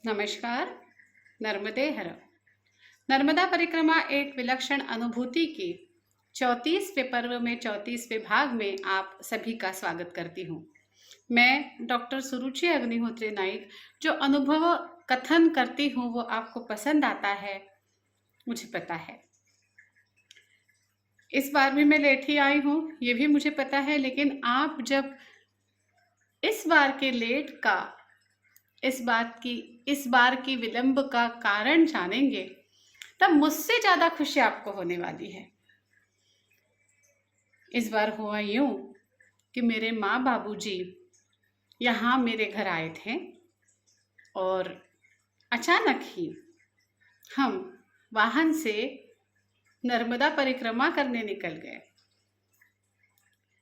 नमस्कार। नर्मदे हर। नर्मदा परिक्रमा एक विलक्षण अनुभूति की 34वें पर्व में 34वें भाग में आप सभी का स्वागत करती हूँ। मैं डॉक्टर सुरुचि अग्निहोत्री नाइक जो अनुभव कथन करती हूँ वो आपको पसंद आता है, मुझे पता है। इस बार भी मैं लेट ही आई हूँ, ये भी मुझे पता है, लेकिन आप जब इस बार के लेट का इस बार की विलंब का कारण जानेंगे तब मुझसे ज्यादा खुशी आपको होने वाली है। इस बार हुआ यूं कि मेरे माँ बाबूजी यहाँ मेरे घर आए थे और अचानक ही हम वाहन से नर्मदा परिक्रमा करने निकल गए।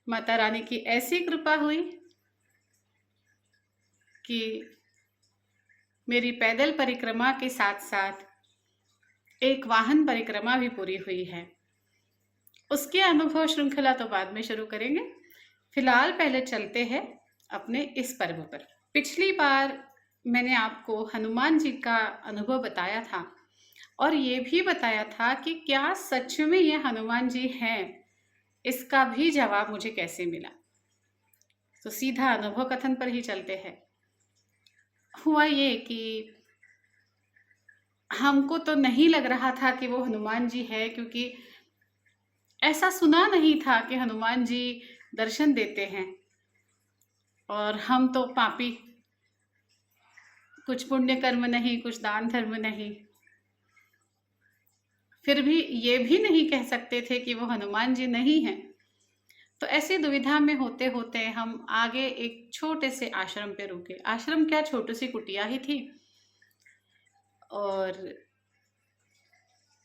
माता रानी की ऐसी कृपा हुई कि मेरी पैदल परिक्रमा के साथ साथ एक वाहन परिक्रमा भी पूरी हुई है। उसके अनुभव श्रृंखला तो बाद में शुरू करेंगे। फिलहाल पहले चलते हैं अपने इस पर्व पर। पिछली बार मैंने आपको हनुमान जी का अनुभव बताया था और ये भी बताया था कि क्या सच में ये हनुमान जी हैं, इसका भी जवाब मुझे कैसे मिला। तो सीधा अनुभव कथन पर ही चलते हैं। हुआ ये कि हमको तो नहीं लग रहा था कि वो हनुमान जी है, क्योंकि ऐसा सुना नहीं था कि हनुमान जी दर्शन देते हैं। और हम तो पापी, कुछ पुण्य कर्म नहीं, कुछ दान धर्म नहीं, फिर भी ये भी नहीं कह सकते थे कि वो हनुमान जी नहीं हैं। तो ऐसी दुविधा में होते होते हम आगे एक छोटे से आश्रम पे रुके। आश्रम क्या, छोटी सी कुटिया ही थी। और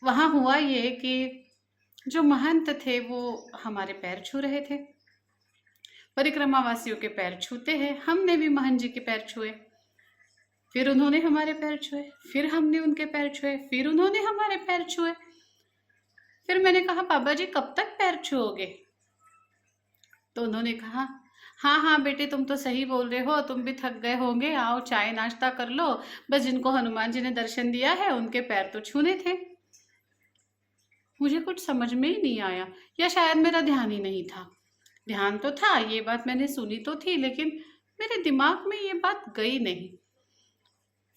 वहां हुआ ये कि जो महंत थे वो हमारे पैर छू रहे थे। परिक्रमा वासियों के पैर छूते हैं, हमने भी महंत जी के पैर छुए, फिर उन्होंने हमारे पैर छुए, फिर हमने उनके पैर छुए, फिर उन्होंने हमारे पैर छुए। फिर मैंने कहा, बाबा जी कब तक पैर छुओगे? तो उन्होंने कहा, हाँ हाँ बेटे, तुम तो सही बोल रहे हो, तुम भी थक गए होंगे, आओ चाय नाश्ता कर लो। बस जिनको हनुमान जी ने दर्शन दिया है उनके पैर तो छूने थे। मुझे कुछ समझ में ही नहीं आया, या शायद मेरा ध्यान ही नहीं था। ध्यान तो था, ये बात मैंने सुनी तो थी, लेकिन मेरे दिमाग में ये बात गई नहीं।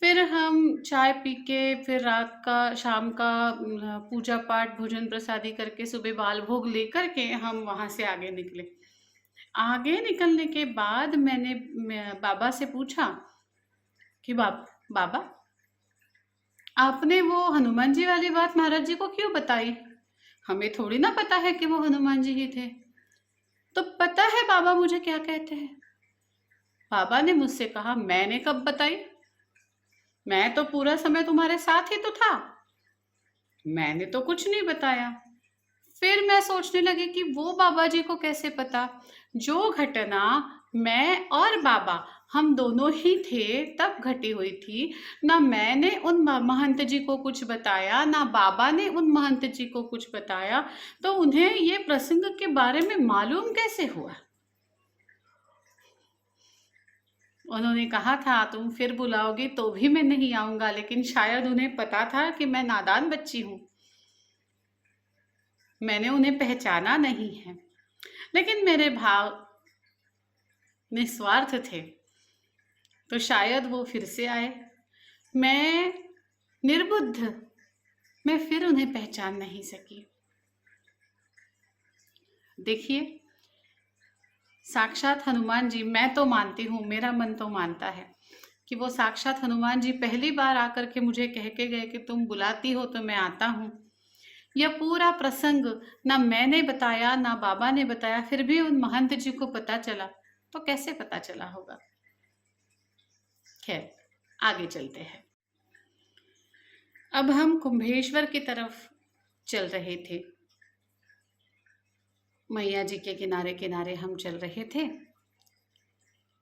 फिर हम चाय पी के, फिर रात का, शाम का पूजा पाठ, भोजन प्रसादी करके, सुबह बाल भोग लेकर के हम वहां से आगे निकले। आगे निकलने के बाद मैं बाबा से पूछा कि बाबा, आपने वो हनुमान जी वाली बात महाराज जी को क्यों बताई? हमें थोड़ी ना पता है कि वो हनुमान जी ही थे। तो पता है बाबा मुझे क्या कहते हैं? बाबा ने मुझसे कहा, मैंने कब बताई? मैं तो पूरा समय तुम्हारे साथ ही तो था, मैंने तो कुछ नहीं बताया। फिर मैं सोचने लगी कि वो बाबा जी को कैसे पता? जो घटना मैं और बाबा, हम दोनों ही थे तब घटी हुई थी, ना मैंने उन महंत जी को कुछ बताया, ना बाबा ने उन महंत जी को कुछ बताया, तो उन्हें ये प्रसंग के बारे में मालूम कैसे हुआ? उन्होंने कहा था, तुम फिर बुलाओगी तो भी मैं नहीं आऊंगा, लेकिन शायद उन्हें पता था कि मैं नादान बच्ची हूं, मैंने उन्हें पहचाना नहीं है। लेकिन मेरे भाव निस्वार्थ थे, तो शायद वो फिर से आए। मैं निर्बुद्ध, मैं फिर उन्हें पहचान नहीं सकी। देखिए, साक्षात हनुमान जी, मैं तो मानती हूँ, मेरा मन तो मानता है कि वो साक्षात हनुमान जी पहली बार आकर के मुझे कह के गए कि तुम बुलाती हो तो मैं आता हूँ। यह पूरा प्रसंग ना मैंने बताया ना बाबा ने बताया, फिर भी उन महंत जी को पता चला, तो कैसे पता चला होगा? खैर, आगे चलते हैं। अब हम कुंभेश्वर की तरफ चल रहे थे। मैया जी के किनारे किनारे हम चल रहे थे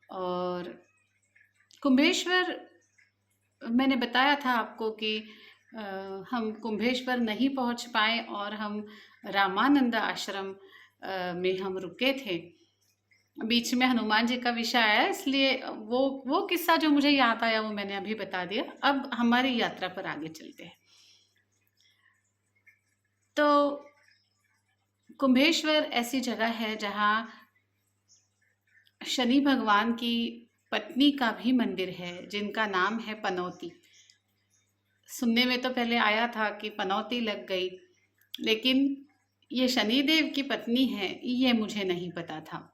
और कुंभेश्वर, मैंने बताया था आपको कि हम कुंभेश्वर नहीं पहुंच पाए और हम रामानंद आश्रम में हम रुके थे। बीच में हनुमान जी का विषय आया, इसलिए वो किस्सा जो मुझे याद आया वो मैंने अभी बता दिया। अब हमारी यात्रा पर आगे चलते हैं। तो कुंभेश्वर ऐसी जगह है जहाँ शनि भगवान की पत्नी का भी मंदिर है, जिनका नाम है पनौती। सुनने में तो पहले आया था कि पनौती लग गई, लेकिन ये शनिदेव की पत्नी है, ये मुझे नहीं पता था।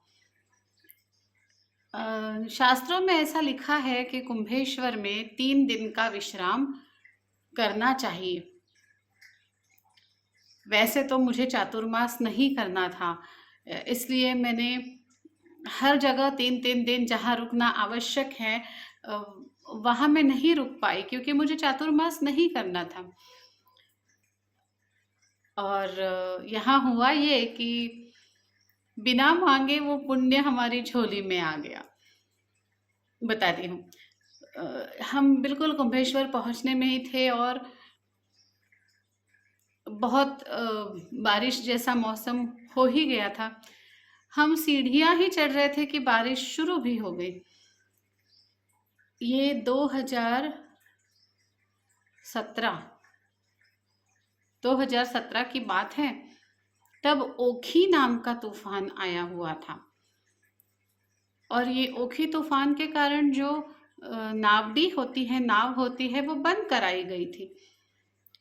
शास्त्रों में ऐसा लिखा है कि कुंभेश्वर में 3 दिन का विश्राम करना चाहिए। वैसे तो मुझे चातुर्मास नहीं करना था, इसलिए मैंने हर जगह 3-3 दिन जहाँ रुकना आवश्यक है वहाँ मैं नहीं रुक पाई, क्योंकि मुझे चातुर्मास नहीं करना था। और यहाँ हुआ ये कि बिना मांगे वो पुण्य हमारी झोली में आ गया। बताती हूँ। हम बिल्कुल कुंभेश्वर पहुँचने में ही थे और बहुत बारिश जैसा मौसम हो ही गया था। हम सीढ़ियाँ ही चढ़ रहे थे कि बारिश शुरू भी हो गई। ये 2017 की बात है। तब ओखी नाम का तूफान आया हुआ था, और ये ओखी तूफान के कारण जो नाव होती है वो बंद कराई गई थी।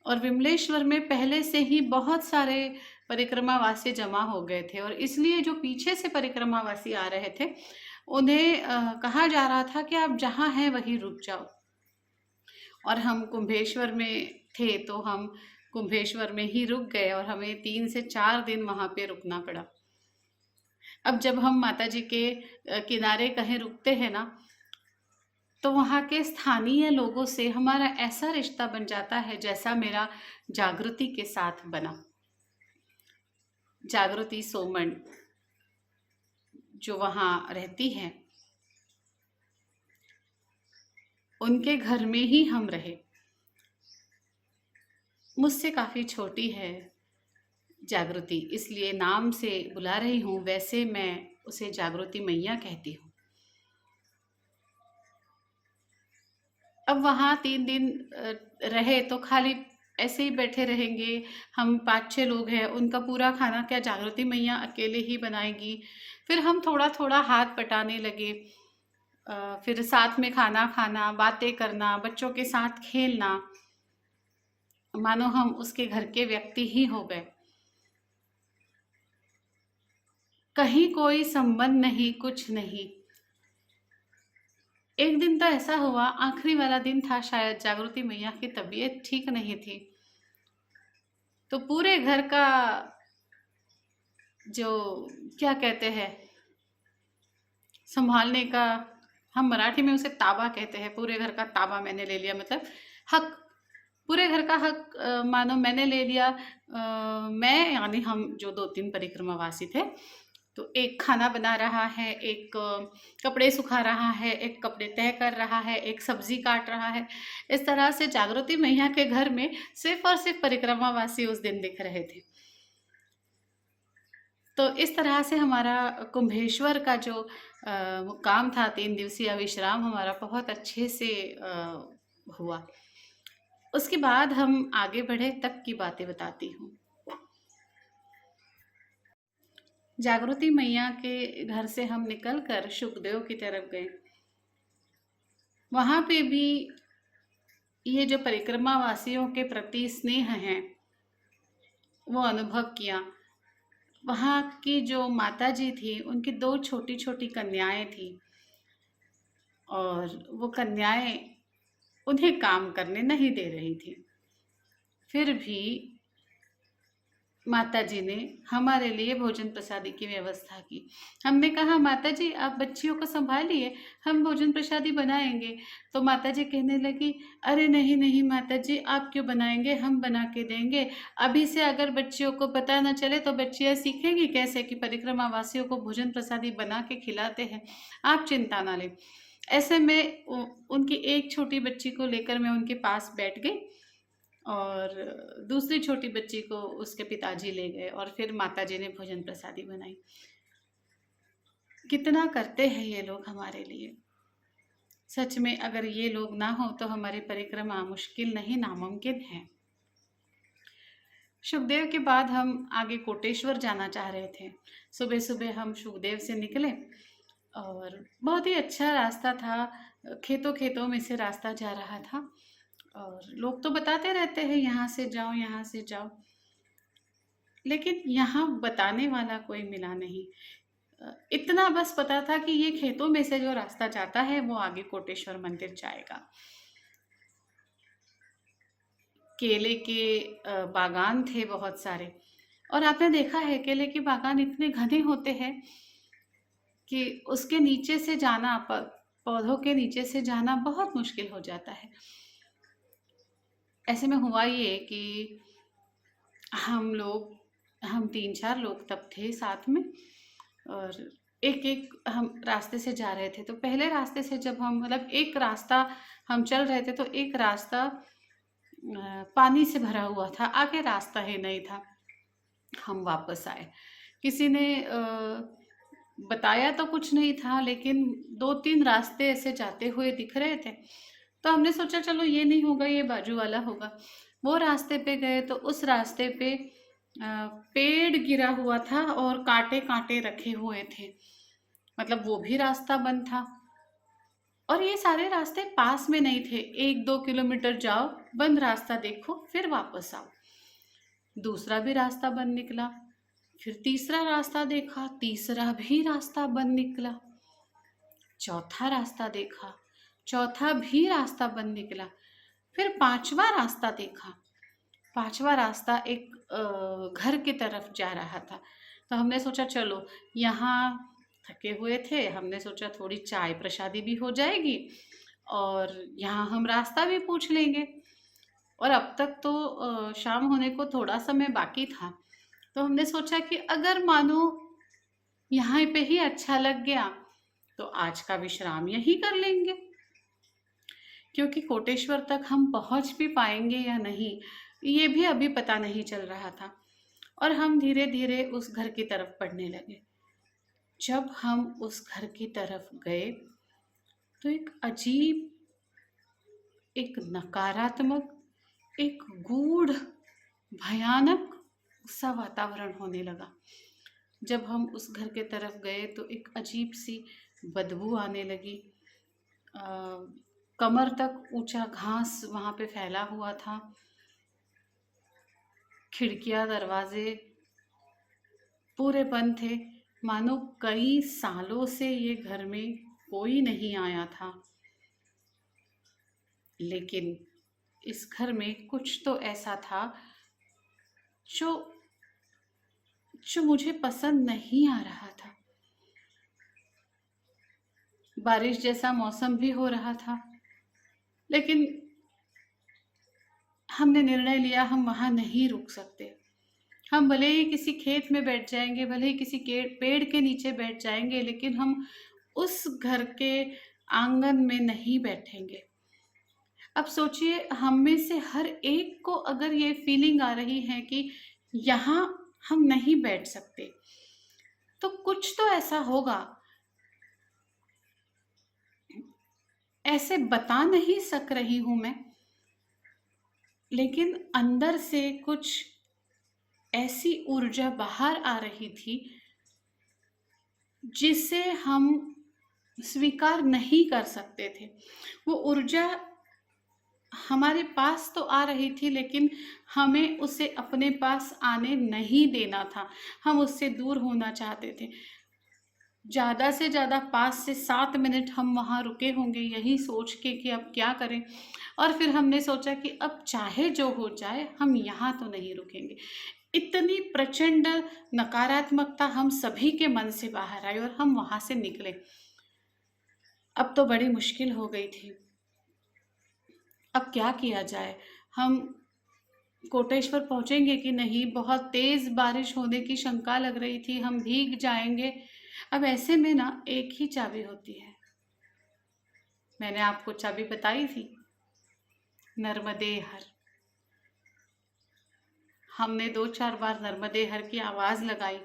और विमलेश्वर में पहले से ही बहुत सारे परिक्रमावासी जमा हो गए थे, और इसलिए जो पीछे से परिक्रमावासी आ रहे थे उन्हें कहा जा रहा था कि आप जहाँ हैं वहीं रुक जाओ। और हम कुंभेश्वर में थे तो हम कुंभेश्वर में ही रुक गए, और हमें 3 से 4 दिन वहाँ पे रुकना पड़ा। अब जब हम माता जी के किनारे कहीं रुकते हैं ना, तो वहाँ के स्थानीय लोगों से हमारा ऐसा रिश्ता बन जाता है जैसा मेरा जागृति के साथ बना। जागृति सोमन जो वहाँ रहती है, उनके घर में ही हम रहे। मुझसे काफ़ी छोटी है जागृति, इसलिए नाम से बुला रही हूँ, वैसे मैं उसे जागृति मैया कहती हूँ। अब वहाँ 3 दिन रहे तो खाली ऐसे ही बैठे रहेंगे। हम 5-6 लोग हैं, उनका पूरा खाना क्या जागृति मैया अकेले ही बनाएगी? फिर हम थोड़ा थोड़ा हाथ बटाने लगे, फिर साथ में खाना खाना, बातें करना, बच्चों के साथ खेलना, मानो हम उसके घर के व्यक्ति ही हो गए। कहीं कोई संबंध नहीं, कुछ नहीं। एक दिन तो ऐसा हुआ, आखिरी वाला दिन था शायद, जागृति मैया की तबीयत ठीक नहीं थी, तो पूरे घर का जो क्या कहते हैं संभालने का, हम मराठी में उसे ताबा कहते हैं, पूरे घर का ताबा मैंने ले लिया, मतलब हक, पूरे घर का हक मानो मैंने ले लिया। मैं यानी हम जो 2-3 परिक्रमावासी थे, तो एक खाना बना रहा है, एक कपड़े सुखा रहा है, एक कपड़े तय कर रहा है, एक सब्जी काट रहा है। इस तरह से जागृति मैया के घर में सिर्फ और सिर्फ परिक्रमावासी उस दिन दिख रहे थे। तो इस तरह से हमारा कुंभेश्वर का जो काम था, 3 दिवसीय विश्राम हमारा बहुत अच्छे से हुआ। उसके बाद हम आगे बढ़े, तब की बातें बताती हूँ। जागृति मैया के घर से हम निकलकर शुकदेव की तरफ गए। वहाँ पे भी ये जो परिक्रमावासियों के प्रति स्नेह है वो अनुभव किया। वहाँ की जो माता जी थी, उनकी 2 छोटी छोटी कन्याएं थी, और वो कन्याएं उन्हें काम करने नहीं दे रही थी। फिर भी माता जी ने हमारे लिए भोजन प्रसादी की व्यवस्था की। हमने कहा माता जी आप बच्चियों को संभालिए, हम भोजन प्रसादी बनाएंगे। तो माता जी कहने लगी, अरे नहीं नहीं माता जी, आप क्यों बनाएंगे, हम बना के देंगे। अभी से अगर बच्चियों को पता न चले तो बच्चियाँ सीखेंगी कैसे कि परिक्रमावासियों को भोजन प्रसादी बना के खिलाते हैं, आप चिंता ना लें। ऐसे में उनकी एक छोटी बच्ची को लेकर मैं उनके पास बैठ गई, और दूसरी छोटी बच्ची को उसके पिताजी ले गए, और फिर माताजी ने भोजन प्रसादी बनाई। कितना करते हैं ये लोग हमारे लिए। सच में अगर ये लोग ना हो तो हमारी परिक्रमा मुश्किल नहीं नामुमकिन है। सुखदेव के बाद हम आगे कोटेश्वर जाना चाह रहे थे। सुबह सुबह हम सुखदेव से निकले और बहुत ही अच्छा रास्ता था। खेतों खेतों में से रास्ता जा रहा था और लोग तो बताते रहते हैं यहाँ से जाओ यहाँ से जाओ, लेकिन यहाँ बताने वाला कोई मिला नहीं। इतना बस पता था कि ये खेतों में से जो रास्ता जाता है वो आगे कोटेश्वर मंदिर जाएगा। केले के बागान थे बहुत सारे, और आपने देखा है केले के बागान इतने घने होते हैं कि उसके नीचे से जाना, पौधों के नीचे से जाना बहुत मुश्किल हो जाता है। ऐसे में हुआ ये कि हम 3-4 लोग तब थे साथ में, और एक एक हम रास्ते से जा रहे थे। तो पहले रास्ते से जब हम मतलब एक रास्ता हम चल रहे थे तो एक रास्ता पानी से भरा हुआ था, आगे रास्ता ही नहीं था। हम वापस आए। किसी ने बताया तो कुछ नहीं था, लेकिन 2-3 रास्ते ऐसे जाते हुए दिख रहे थे। तो हमने सोचा चलो ये नहीं होगा, ये बाजू वाला होगा। वो रास्ते पे गए तो उस रास्ते पे पेड़ गिरा हुआ था और कांटे कांटे रखे हुए थे, मतलब वो भी रास्ता बंद था। और ये सारे रास्ते पास में नहीं थे, 1-2 किलोमीटर जाओ, बंद रास्ता देखो, फिर वापस आओ। दूसरा भी रास्ता बंद निकला, फिर तीसरा रास्ता देखा, तीसरा भी रास्ता बंद निकला। चौथा रास्ता देखा, चौथा भी रास्ता बंद निकला। फिर पांचवा रास्ता देखा, पांचवा रास्ता एक घर की तरफ जा रहा था। तो हमने सोचा चलो, यहाँ थके हुए थे, हमने सोचा थोड़ी चाय प्रसादी भी हो जाएगी और यहाँ हम रास्ता भी पूछ लेंगे। और अब तक तो शाम होने को थोड़ा समय बाकी था। तो हमने सोचा कि अगर मानो यहाँ पे ही अच्छा लग गया तो आज का विश्राम यहीं कर लेंगे, क्योंकि कोटेश्वर तक हम पहुंच भी पाएंगे या नहीं ये भी अभी पता नहीं चल रहा था। और हम धीरे धीरे उस घर की तरफ बढ़ने लगे। जब हम उस घर की तरफ गए तो एक अजीब, एक नकारात्मक, एक गूढ़, भयानक सा वातावरण होने लगा। जब हम उस घर के तरफ गए तो एक अजीब सी बदबू आने लगी। कमर तक ऊंचा घास वहां पे फैला हुआ था। खिड़कियां दरवाजे पूरे बंद थे, मानो कई सालों से ये घर में कोई नहीं आया था। लेकिन इस घर में कुछ तो ऐसा था जो जो मुझे पसंद नहीं आ रहा था। बारिश जैसा मौसम भी हो रहा था, लेकिन हमने निर्णय लिया हम वहां नहीं रुक सकते। हम भले ही किसी खेत में बैठ जाएंगे, भले ही किसी पेड़ के नीचे बैठ जाएंगे, लेकिन हम उस घर के आंगन में नहीं बैठेंगे। अब सोचिए, हम में से हर एक को अगर ये फीलिंग आ रही है कि यहाँ हम नहीं बैठ सकते, तो कुछ तो ऐसा होगा। ऐसे बता नहीं सक रही हूं मैं, लेकिन अंदर से कुछ ऐसी ऊर्जा बाहर आ रही थी जिसे हम स्वीकार नहीं कर सकते थे। वो ऊर्जा हमारे पास तो आ रही थी, लेकिन हमें उसे अपने पास आने नहीं देना था। हम उससे दूर होना चाहते थे। ज़्यादा से ज़्यादा 5 से 7 मिनट हम वहाँ रुके होंगे यही सोच के कि अब क्या करें। और फिर हमने सोचा कि अब चाहे जो हो जाए, हम यहाँ तो नहीं रुकेंगे। इतनी प्रचंड नकारात्मकता हम सभी के मन से बाहर आई और हम वहाँ से निकले। अब तो बड़ी मुश्किल हो गई थी। अब क्या किया जाए? हम कोटेश्वर पहुंचेंगे कि नहीं? बहुत तेज बारिश होने की शंका लग रही थी, हम भीग जाएंगे। अब ऐसे में ना एक ही चाबी होती है। मैंने आपको चाबी बताई थी, नर्मदे हर। हमने 2-4 बार नर्मदे हर की आवाज लगाई।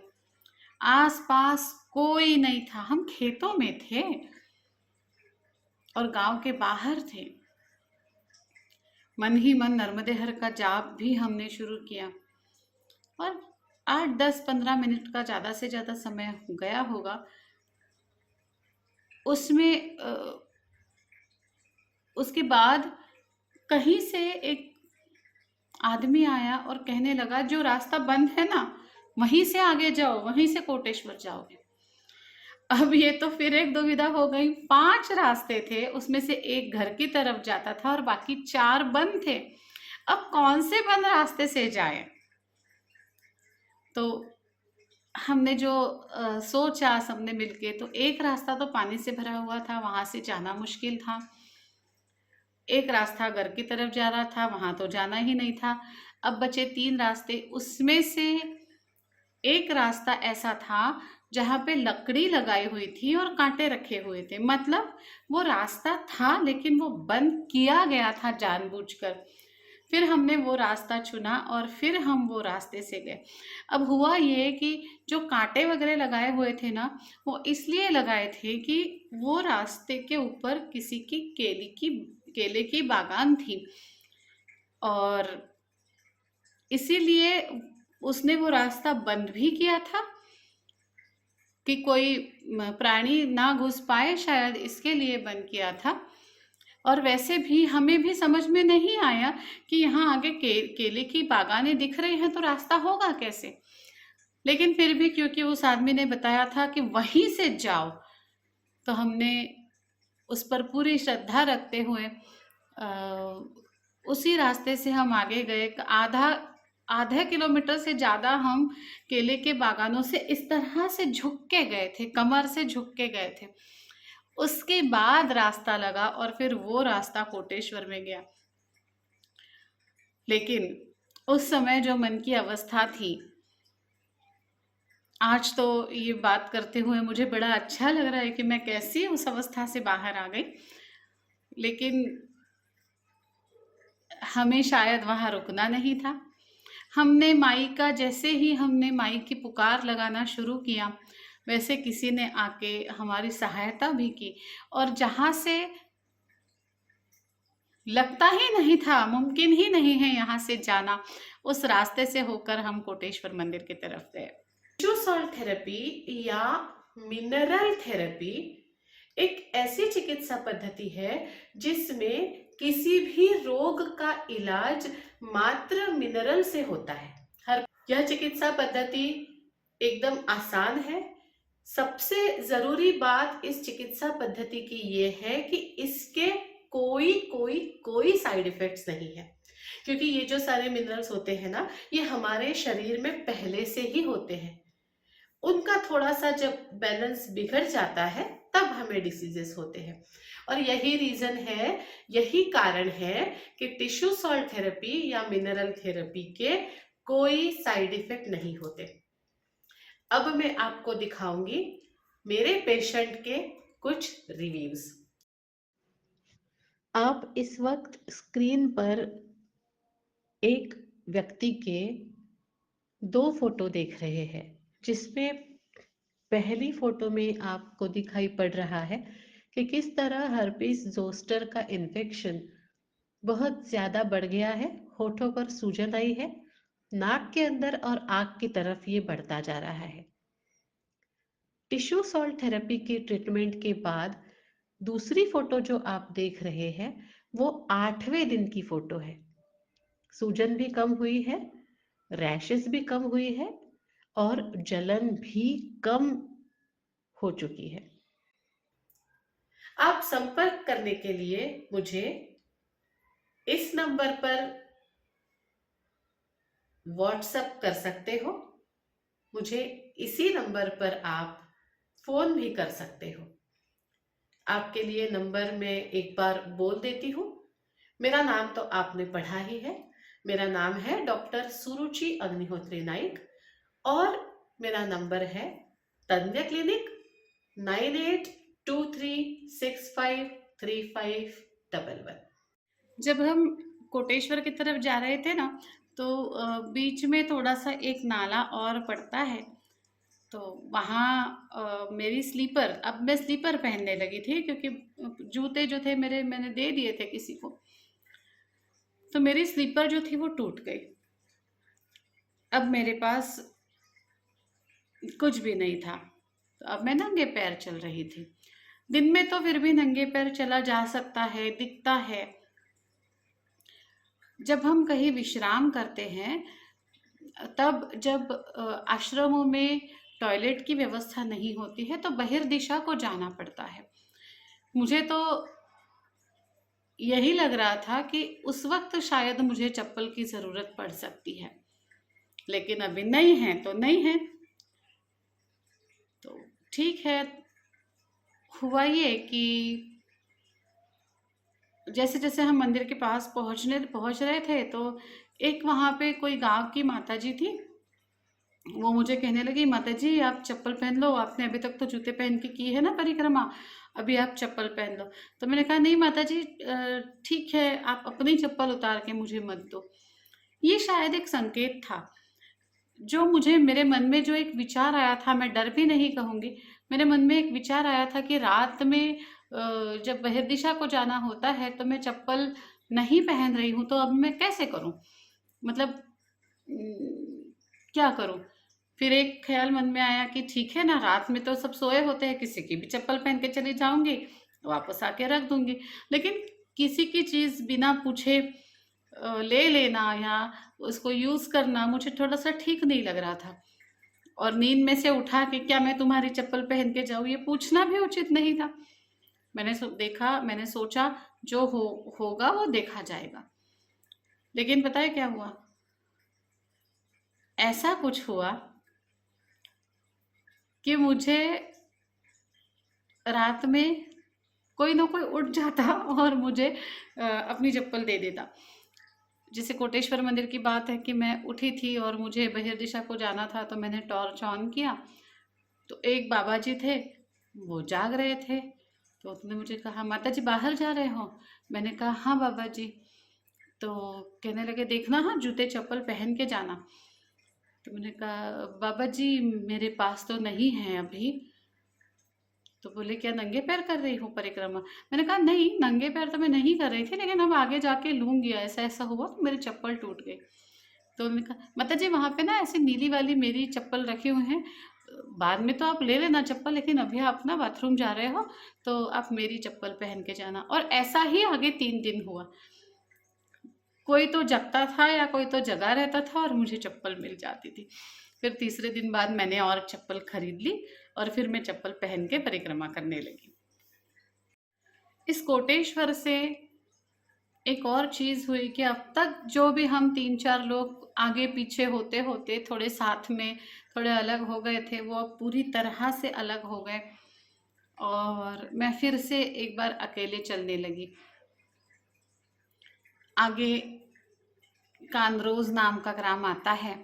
आस पास कोई नहीं था। हम खेतों में थे और गांव के बाहर थे। मन ही मन नर्मदे हर का जाप भी हमने शुरू किया और 8, 10, 15 मिनट का ज़्यादा से ज़्यादा समय गया होगा। उसमें उसके बाद कहीं से एक आदमी आया और कहने लगा, जो रास्ता बंद है ना, वहीं से आगे जाओ, वहीं से कोटेश्वर जाओगे। अब ये तो फिर एक दुविधा हो गई। 5 रास्ते थे, उसमें से एक घर की तरफ जाता था और बाकी 4 बंद थे। अब कौन से बंद रास्ते से जाए? तो हमने जो सोचा सबने मिलके, तो एक रास्ता तो पानी से भरा हुआ था, वहां से जाना मुश्किल था। एक रास्ता घर की तरफ जा रहा था, वहां तो जाना ही नहीं था। अब बचे 3 रास्ते। उसमें से एक रास्ता ऐसा था जहाँ पे लकड़ी लगाई हुई थी और कांटे रखे हुए थे। मतलब वो रास्ता था लेकिन वो बंद किया गया था जानबूझकर। फिर हमने वो रास्ता चुना और फिर हम वो रास्ते से गए। अब हुआ ये कि जो कांटे वगैरह लगाए हुए थे ना, वो इसलिए लगाए थे कि वो रास्ते के ऊपर किसी की केले की बागान थी और इसीलिए उसने वो रास्ता बंद भी किया था कि कोई प्राणी ना घुस पाए, शायद इसके लिए बंद किया था। और वैसे भी हमें भी समझ में नहीं आया कि यहाँ आगे केले की बागानें दिख रही हैं तो रास्ता होगा कैसे। लेकिन फिर भी क्योंकि उस आदमी ने बताया था कि वहीं से जाओ, तो हमने उस पर पूरी श्रद्धा रखते हुए उसी रास्ते से हम आगे गए। आधा किलोमीटर से ज़्यादा हम केले के बागानों से इस तरह से झुक के गए थे, कमर से झुक के गए थे। उसके बाद रास्ता लगा और फिर वो रास्ता कोटेश्वर में गया। लेकिन उस समय जो मन की अवस्था थी, आज तो ये बात करते हुए मुझे बड़ा अच्छा लग रहा है कि मैं कैसी उस अवस्था से बाहर आ गई। लेकिन हमें शायद वहाँ रुकना नहीं था। हमने माई का, जैसे ही हमने माई की पुकार लगाना शुरू किया, वैसे किसी ने आके हमारी सहायता भी की और जहाँ से लगता ही नहीं था, मुमकिन ही नहीं है यहाँ से जाना, उस रास्ते से होकर हम कोटेश्वर मंदिर की तरफ गए। टिश्यू सॉल्ट थेरेपी या मिनरल थेरेपी एक ऐसी चिकित्सा पद्धति है जिसमें किसी भी रोग का इलाज मात्र मिनरल से होता है। यह चिकित्सा पद्धति एकदम आसान है। सबसे जरूरी बात इस चिकित्सा पद्धति की ये है कि इसके कोई कोई कोई साइड इफेक्ट्स नहीं है, क्योंकि ये जो सारे मिनरल्स होते हैं ना, ये हमारे शरीर में पहले से ही होते हैं। उनका थोड़ा सा जब बैलेंस बिगड़ जाता है तब हमें डिसीजेस होते हैं। और यही रीजन है, यही कारण है कि टिश्यू सॉल्ट थेरेपी या मिनरल थेरेपी के कोई साइड इफेक्ट नहीं होते। अब मैं आपको दिखाऊंगी मेरे पेशेंट के कुछ रिव्यूज। आप इस वक्त स्क्रीन पर एक व्यक्ति के 2 फोटो देख रहे हैं, जिसमें पहली फोटो में आपको दिखाई पड़ रहा है कि किस तरह हर्पीस जोस्टर का इन्फेक्शन बहुत ज्यादा बढ़ गया है। होठों पर सूजन आई है, नाक के अंदर और आंख की तरफ ये बढ़ता जा रहा है। टिश्यू सॉल्ट थेरेपी की ट्रीटमेंट के बाद दूसरी फोटो जो आप देख रहे हैं वो 8वें दिन की फोटो है। सूजन भी कम हुई है, रैशेस भी कम हुई है और जलन भी कम हो चुकी है। आप संपर्क करने के लिए मुझे इस नंबर पर व्हाट्सएप कर सकते हो। मुझे इसी नंबर पर आप फोन भी कर सकते हो। आपके लिए नंबर मैं एक बार बोल देती हूँ। मेरा नाम तो आपने पढ़ा ही है। मेरा नाम है डॉक्टर सुरुचि अग्निहोत्री नाइक और मेरा नंबर है तन्व्य क्लिनिक 9823653511। जब हम कोटेश्वर की तरफ जा रहे थे ना, तो बीच में थोड़ा सा एक नाला और पड़ता है। तो वहाँ मेरी स्लीपर, अब मैं स्लीपर पहनने लगी थी क्योंकि जूते जो थे मेरे मैंने दे दिए थे किसी को। तो मेरी स्लीपर जो थी वो टूट गई। अब मेरे पास कुछ भी नहीं था, तो अब मैं नंगे पैर चल रही थी। दिन में तो फिर भी नंगे पैर चला जा सकता है, दिखता है। जब हम कहीं विश्राम करते हैं, तब जब आश्रमों में टॉयलेट की व्यवस्था नहीं होती है तो बहिर्दिशा को जाना पड़ता है। मुझे तो यही लग रहा था कि उस वक्त शायद मुझे चप्पल की ज़रूरत पड़ सकती है, लेकिन अभी नहीं है तो नहीं है। तो ठीक है, हुआ ये कि जैसे जैसे हम मंदिर के पास पहुंच रहे थे, तो एक वहाँ पे कोई गांव की माता जी थी। वो मुझे कहने लगी, माता जी आप चप्पल पहन लो, आपने अभी तक तो जूते पहन के की है ना परिक्रमा, अभी आप चप्पल पहन लो। तो मैंने कहा नहीं माता जी, ठीक है, आप अपनी चप्पल उतार के मुझे मत दो। ये शायद एक संकेत था। जो मुझे मेरे मन में जो एक विचार आया था, मैं डर भी नहीं कहूँगी, मेरे मन में एक विचार आया था कि रात में जब बहिर्दिशा को जाना होता है तो मैं चप्पल नहीं पहन रही हूँ, तो अब मैं कैसे करूँ? मतलब क्या करूँ? फिर एक ख्याल मन में आया कि ठीक है ना, रात में तो सब सोए होते हैं, किसी की भी चप्पल पहन के चली जाऊंगी, वापस आके रख दूंगी। लेकिन किसी की चीज़ बिना पूछे ले लेना या उसको यूज़ करना मुझे थोड़ा सा ठीक नहीं लग रहा था। और नींद में से उठा के क्या मैं तुम्हारी चप्पल पहन के जाऊँ, ये पूछना भी उचित नहीं था। मैंने सोचा जो होगा वो देखा जाएगा। लेकिन पता है क्या हुआ? ऐसा कुछ हुआ कि मुझे रात में कोई ना कोई उठ जाता और मुझे अपनी चप्पल दे देता। जैसे कोटेश्वर मंदिर की बात है कि मैं उठी थी और मुझे बहिर्दिशा को जाना था, तो मैंने टॉर्च ऑन किया, तो एक बाबा जी थे, वो जाग रहे थे। तो उसने मुझे कहा, माता जी बाहर जा रहे हो? मैंने कहा हाँ बाबा जी। तो कहने लगे, देखना हाँ जूते चप्पल पहन के जाना। तो मैंने कहा बाबा जी मेरे पास तो नहीं है अभी। तो बोले क्या नंगे पैर कर रही हूँ परिक्रमा? मैंने कहा नहीं, नंगे पैर तो मैं नहीं कर रही थी, लेकिन अब आगे जाके लूंगी, ऐसा ऐसा हुआ तो मेरी चप्पल टूट गई। तो उन्होंने कहा माता जी वहाँ पे ना ऐसी नीली वाली मेरी चप्पल रखी हुई है, बाद में तो आप ले लेना चप्पल, लेकिन अभी आप ना बाथरूम जा रहे हो तो आप मेरी चप्पल पहन के जाना। और ऐसा ही आगे 3 दिन हुआ। कोई तो जगता था या कोई तो जगा रहता था और मुझे चप्पल मिल जाती थी। फिर तीसरे दिन बाद मैंने और चप्पल खरीद ली और फिर मैं चप्पल पहन के परिक्रमा करने लगी। इस कोटेश्वर से एक और चीज़ हुई कि अब तक जो भी हम 3-4 लोग आगे पीछे होते होते थोड़े साथ में थोड़े अलग हो गए थे, वो अब पूरी तरह से अलग हो गए और मैं फिर से एक बार अकेले चलने लगी। आगे कानरोज नाम का ग्राम आता है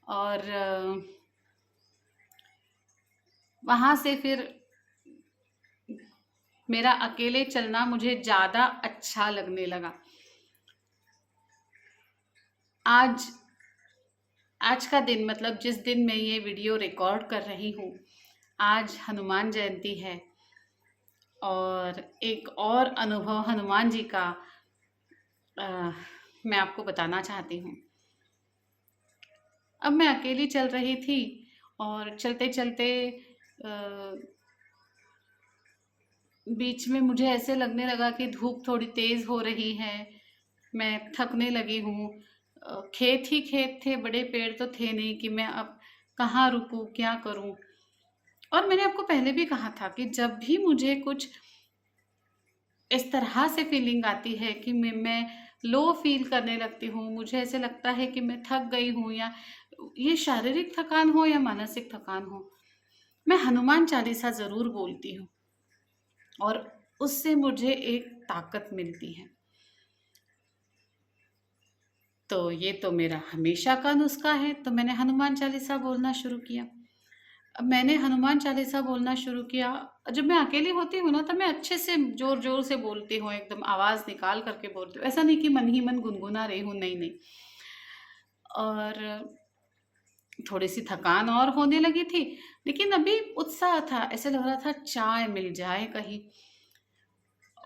और वहाँ से फिर मेरा अकेले चलना मुझे ज़्यादा अच्छा लगने लगा। आज आज का दिन, मतलब जिस दिन मैं ये वीडियो रिकॉर्ड कर रही हूँ, आज हनुमान जयंती है और एक और अनुभव हनुमान जी का मैं आपको बताना चाहती हूँ। अब मैं अकेली चल रही थी और चलते चलते बीच में मुझे ऐसे लगने लगा कि धूप थोड़ी तेज़ हो रही है, मैं थकने लगी हूँ। खेत ही खेत थे, बड़े पेड़ तो थे नहीं कि मैं अब कहाँ रुकूँ, क्या करूँ? और मैंने आपको पहले भी कहा था कि जब भी मुझे कुछ इस तरह से फीलिंग आती है कि मैं लो फील करने लगती हूँ, मुझे ऐसे लगता है कि मैं थक गई हूँ, या ये शारीरिक थकान हो या मानसिक थकान हो, मैं हनुमान चालीसा ज़रूर बोलती हूँ और उससे मुझे एक ताकत मिलती है। तो ये तो मेरा हमेशा का नुस्खा है, तो मैंने हनुमान चालीसा बोलना शुरू किया। अब मैंने हनुमान चालीसा बोलना शुरू किया। जब मैं अकेली होती हूँ ना, तब मैं अच्छे से जोर जोर से बोलती हूँ, एकदम आवाज़ निकाल करके बोलती हूँ, ऐसा नहीं कि मन ही मन गुनगुना रही हूँ, नहीं नहीं। और थोड़ी सी थकान और होने लगी थी, लेकिन अभी उत्साह था, ऐसे लग रहा था चाय मिल जाए कहीं।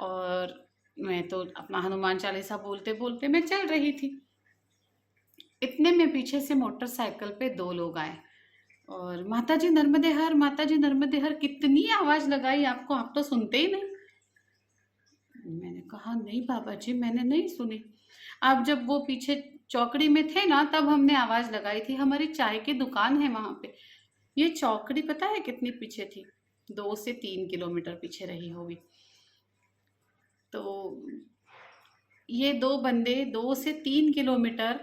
और मैं तो अपना हनुमान चालीसा बोलते बोलते मैं चल रही थी। इतने में पीछे से मोटरसाइकिल पे दो लोग आए और माताजी नर्मदे हर, माताजी नर्मदे हर, कितनी आवाज लगाई आपको, आप तो सुनते ही नहीं। मैंने कहा नहीं बाबा जी, मैंने नहीं सुनी। आप जब वो पीछे चौकड़ी में थे ना, तब हमने आवाज लगाई थी, हमारी चाय की दुकान है वहां पे। ये चौकड़ी पता है कितनी पीछे थी? 2 से 3 किलोमीटर पीछे रही होगी। तो ये दो बंदे 2 से 3 किलोमीटर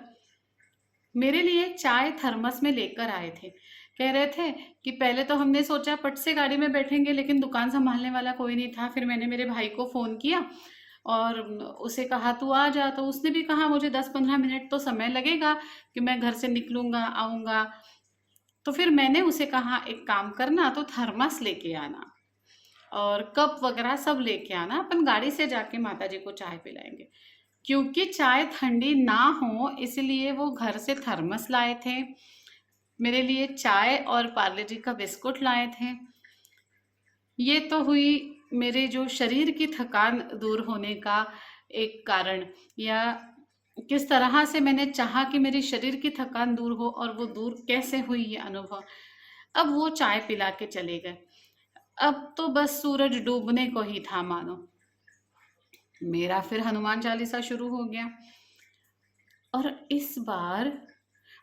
मेरे लिए चाय थर्मस में लेकर आए थे। कह रहे थे कि पहले तो हमने सोचा पट से गाड़ी में बैठेंगे, लेकिन दुकान संभालने वाला कोई नहीं था। फिर मैंने मेरे भाई को फ़ोन किया और उसे कहा तू आ जा, तो उसने भी कहा मुझे 10-15 मिनट तो समय लगेगा कि मैं घर से निकलूँगा आऊँगा। तो फिर मैंने उसे कहा एक काम करना, तो थर्मस लेके आना और कप वगैरह सब लेके आना, अपन गाड़ी से जाके माता जी को चाय पिलाएंगे। क्योंकि चाय ठंडी ना हो इसलिए वो घर से थर्मस लाए थे, मेरे लिए चाय और पार्ले जी का बिस्कुट लाए थे। ये तो हुई मेरे जो शरीर की थकान दूर होने का एक कारण, या किस तरह से मैंने चाहा कि मेरे शरीर की थकान दूर हो और वो दूर कैसे हुई ये अनुभव। अब वो चाय पिला के चले गए। अब तो बस सूरज डूबने को ही था मानो। मेरा फिर हनुमान चालीसा शुरू हो गया और इस बार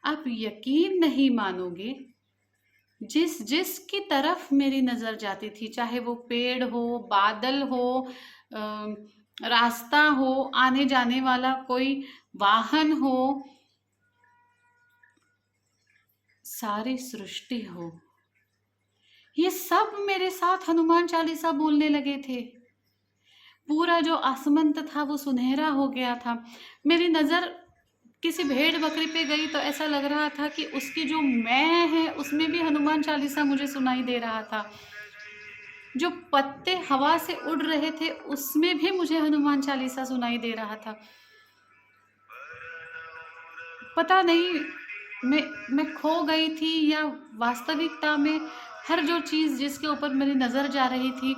आप यकीन नहीं मानोगे, जिस जिस की तरफ मेरी नजर जाती थी, चाहे वो पेड़ हो, बादल हो, रास्ता हो, आने जाने वाला कोई वाहन हो, सारी सृष्टि हो, ये सब मेरे साथ हनुमान चालीसा बोलने लगे थे। पूरा जो आसमंत था वो सुनहरा हो गया था। मेरी नजर किसी भेड़ बकरी पे गई तो ऐसा लग रहा था कि उसकी जो मैं है उसमें भी हनुमान चालीसा मुझे सुनाई दे रहा था। जो पत्ते हवा से उड़ रहे थे उसमें भी मुझे हनुमान चालीसा सुनाई दे रहा था। पता नहीं मैं खो गई थी या वास्तविकता में हर जो चीज जिसके ऊपर मेरी नजर जा रही थी,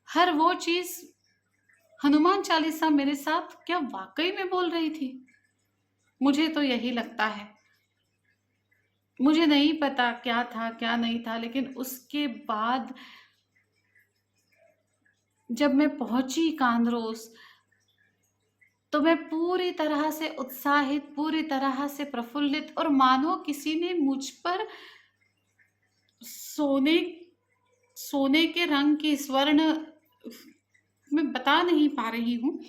हर वो चीज हनुमान चालीसा मेरे साथ क्या वाकई में बोल रही थी? मुझे तो यही लगता है। मुझे नहीं पता क्या था क्या नहीं था, लेकिन उसके बाद जब मैं पहुंची कांद्रोस, तो मैं पूरी तरह से उत्साहित, पूरी तरह से प्रफुल्लित, और मानो किसी ने मुझ पर सोने सोने के रंग की स्वर्ण, मैं बता नहीं पा रही हूँ,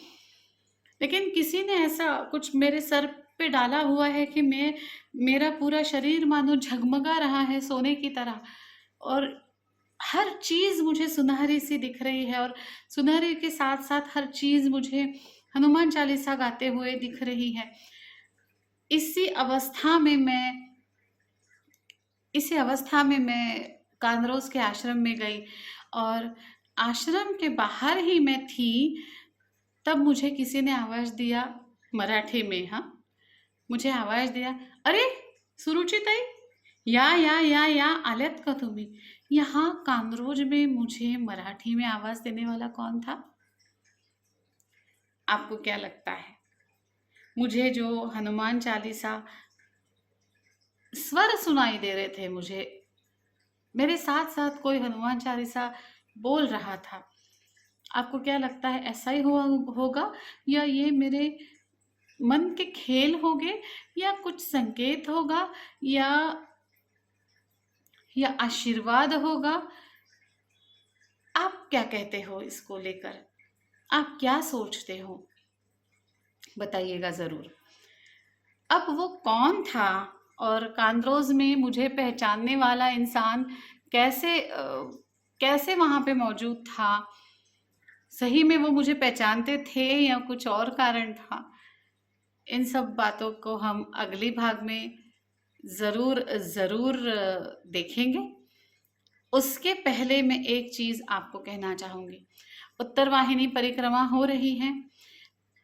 लेकिन किसी ने ऐसा कुछ मेरे सर पे डाला हुआ है कि मेरा पूरा शरीर मानो झगमगा रहा है सोने की तरह, और हर चीज मुझे सुनहरी सी दिख रही है, और सुनहरी के साथ साथ हर चीज मुझे हनुमान चालीसा गाते हुए दिख रही है। इसी अवस्था में मैं इसी अवस्था में मैं कांद्रोस के आश्रम में गई, और आश्रम के बाहर ही मैं थी, तब मुझे किसी ने आवाज दिया, मराठी में, हाँ, मुझे आवाज दिया, अरे सुरुचिताई, या आल्यात का तुम्ही? यहाँ कांद्रोज में मुझे मराठी में आवाज देने वाला कौन था? आपको क्या लगता है? मुझे जो हनुमान चालीसा स्वर सुनाई दे रहे थे, मुझे मेरे साथ साथ कोई हनुमान चालीसा बोल रहा था। आपको क्या लगता है, ऐसा ही हुआ होगा, या ये मेरे मन के खेल होंगे, या कुछ संकेत होगा, या आशीर्वाद होगा? आप क्या कहते हो इसको लेकर? आप क्या सोचते हो? बताइएगा जरूर। अब वो कौन था, और कांद्रोज में मुझे पहचानने वाला इंसान कैसे वहां पे मौजूद था? सही में वो मुझे पहचानते थे या कुछ और कारण था? इन सब बातों को हम अगली भाग में जरूर जरूर देखेंगे। उसके पहले मैं एक चीज आपको कहना चाहूंगी। उत्तरवाहिनी परिक्रमा हो रही है।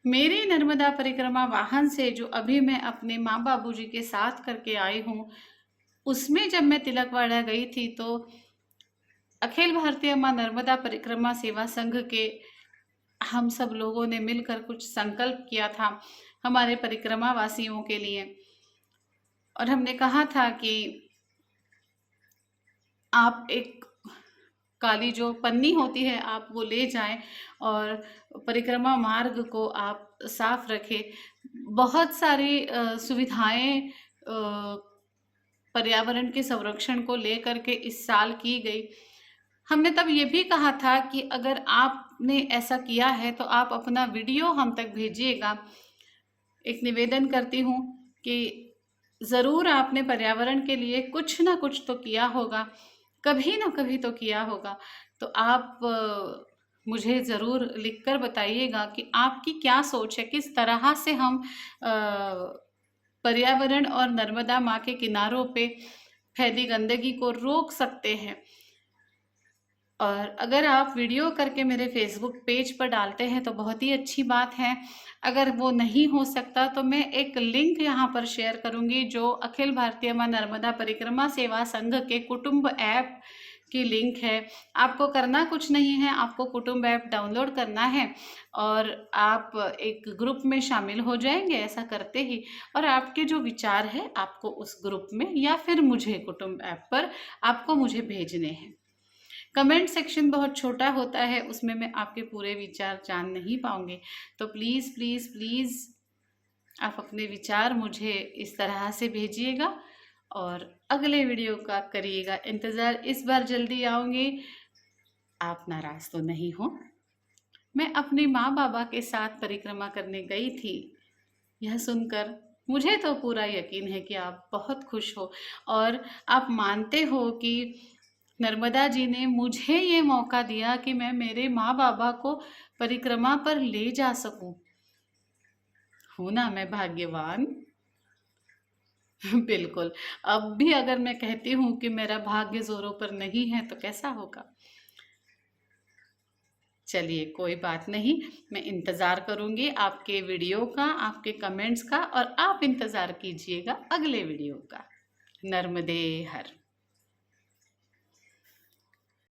मेरी नर्मदा परिक्रमा वाहन से जो अभी मैं अपने माँ बाबूजी के साथ करके आई हूँ, उसमें जब मैं तिलकवाड़ा गई थी तो अखिल भारतीय माँ नर्मदा परिक्रमा सेवा संघ के हम सब लोगों ने मिलकर कुछ संकल्प किया था हमारे परिक्रमा वासियों के लिए, और हमने कहा था कि आप एक काली जो पन्नी होती है आप वो ले जाएं और परिक्रमा मार्ग को आप साफ रखें। बहुत सारी सुविधाएं पर्यावरण के संरक्षण को लेकर के इस साल की गई। हमने तब ये भी कहा था कि अगर आपने ऐसा किया है तो आप अपना वीडियो हम तक भेजिएगा। एक निवेदन करती हूँ कि ज़रूर आपने पर्यावरण के लिए कुछ ना कुछ तो किया होगा, कभी ना कभी तो किया होगा। तो आप मुझे ज़रूर लिखकर बताइएगा कि आपकी क्या सोच है, किस तरह से हम पर्यावरण और नर्मदा माँ के किनारों पे फैली गंदगी को रोक सकते हैं। और अगर आप वीडियो करके मेरे फेसबुक पेज पर डालते हैं तो बहुत ही अच्छी बात है। अगर वो नहीं हो सकता तो मैं एक लिंक यहाँ पर शेयर करूँगी जो अखिल भारतीय माँ नर्मदा परिक्रमा सेवा संघ के कुटुंब ऐप की लिंक है। आपको करना कुछ नहीं है, आपको कुटुंब ऐप डाउनलोड करना है और आप एक ग्रुप में शामिल हो जाएंगे ऐसा करते ही, और आपके जो विचार है आपको उस ग्रुप में या फिर मुझे कुटुंब ऐप पर आपको मुझे भेजने हैं। कमेंट सेक्शन बहुत छोटा होता है, उसमें मैं आपके पूरे विचार जान नहीं पाऊंगी, तो प्लीज़ प्लीज़ प्लीज़ आप अपने विचार मुझे इस तरह से भेजिएगा और अगले वीडियो का करिएगा इंतज़ार। इस बार जल्दी आऊँगी, आप नाराज़ तो नहीं हो। मैं अपने माँ बाबा के साथ परिक्रमा करने गई थी, यह सुनकर मुझे तो पूरा यकीन है कि आप बहुत खुश हो और आप मानते हो कि नर्मदा जी ने मुझे ये मौका दिया कि मैं मेरे माँ बाबा को परिक्रमा पर ले जा सकूं। हूं ना मैं भाग्यवान? बिल्कुल। अब भी अगर मैं कहती हूँ कि मेरा भाग्य जोरों पर नहीं है तो कैसा होगा। चलिए कोई बात नहीं, मैं इंतज़ार करूँगी आपके वीडियो का, आपके कमेंट्स का, और आप इंतज़ार कीजिएगा अगले वीडियो का। नर्मदे हर।